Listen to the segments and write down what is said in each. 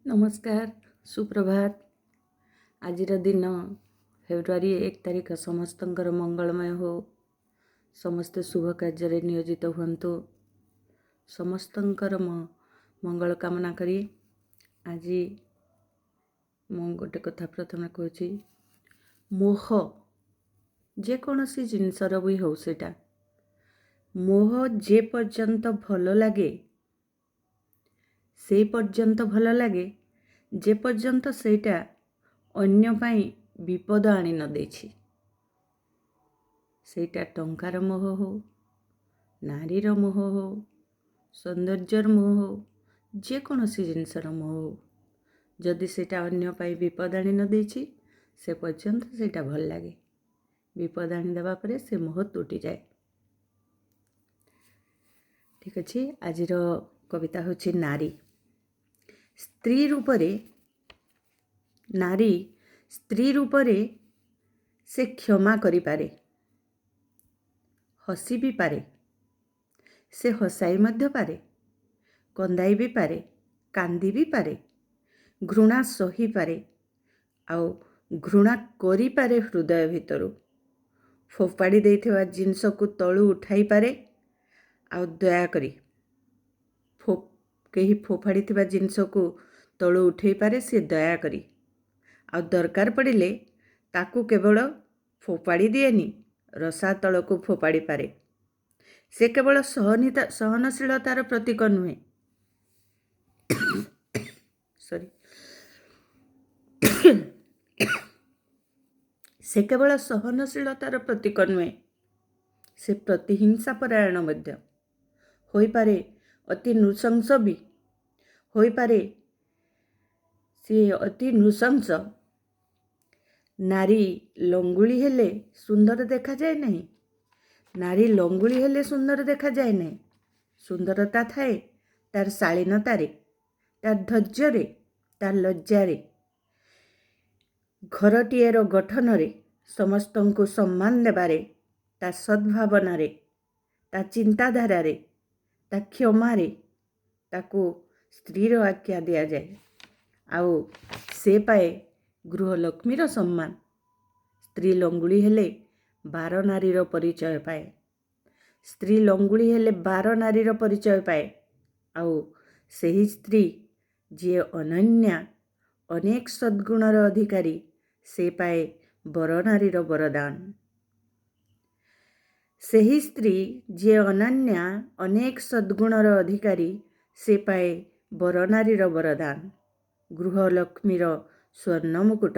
नमस्कार सुप्रभात। आज दिन फेब्रुआरी 1 तारिख समस्तंकर मंगलमय हो। समस्ते शुभ कार्य नियोजित हुंतु। समस्तंकर मंगल कामना करी आज मु गोटे कथा प्रथम कहूँ। मोह जेकोसी जिनसर भी हो सेटा मोह जे पर्यंत भल लगे से पर्यंत भल लगे जे पर्यंत सेटा अन्य पाई विपद आनी न देछि। सेटा टंकार मोह हो, नारीर मोह हो, सौंदर्यर मोह हो, जेकोसी जिनसर मोह हो, जदि सेटा अन्य पाई विपद आनी न देछि से पर्यंत सेटा भल लगे। विपद आनी देबा परे से मोह टूटी जाए। ठीक अच्छे। आज कविता होछि नारी। स्त्री रूपरे नारी स्त्री रूपरे से क्षमा करि पारे, हसी भी पारे, से हसाई मध्य पारे, कंदाई भी पारे, कांदी भी पारे, घृणा सही पारे, आउ घृणा करि पारे। हृदय भितरु फोपाड़ी देइथिबा जिनस को तळु उठाई पारे, आउ दया करी कहीं फोफाड़ी थिबा जिनस को तळु उठाई पारे। से दया करी आ दरकार पड़िले ताकू केवल फोपाड़ी दिएनी, रसा तल को फोपाड़ी पारे। से केवल सहनशीलतार प्रतीक नुहे सॉरी से केवल सहनशीलतार प्रतीक नुहे, से प्रतिहिंसा परायण मध्य होई पारे। अति नृशंस भी होई पारे। से अति नृशंस। नारी लंगुली हेले सुंदर देखा जाए नहीं। नारी लंगुली हेले सुंदर देखा जाए नहीं। सुंदरता थाए तार शालीनतारे, तार धैर्य, तार लज्जारे, घरटीएर गठनरे, समस्तंको सम्मान देबारे, ता सद्भावनारे, ता चिंताधारारे, ता क्षमारे ताको स्त्रीर आख्या दिया जाए। आउ से पाए गृहलक्ष्मीर सम्मान। स्त्री लंगुली हेले 12 नारीर परिचय पाए। स्त्री लंगुली हेले 12 नारीर परिचय पाए। आउ सही स्त्री जे अनन्या अनेक सद्गुणर अधिकारी से पाए बर नारीर वरदान। सही स्त्री जे अनन्या अनेक सद्गुणर अधिकारी से पाए बर नारीर वरदान। गृहलक्ष्मीर स्वर्ण मुकुट,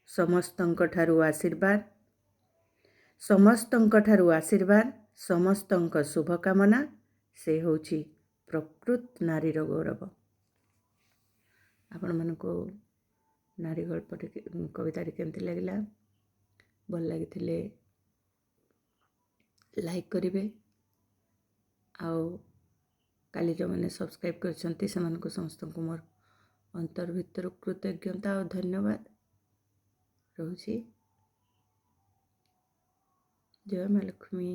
समस्तंक ठारु आशीर्वाद, समस्तंक ठारु आशीर्वाद, समस्तंक शुभकामना। से होछि प्रकृत नारीर गौरव। आपण मानको नारी गल्प कविता केमती लगिला? भल लगी लाइक करेंगे। आउ काली जो मैंने सब्सक्राइब करछंती सेमानकु समस्त को मोर अंतर भितर कृतज्ञता और धन्यवाद रहुछि। जय माँ लक्ष्मी।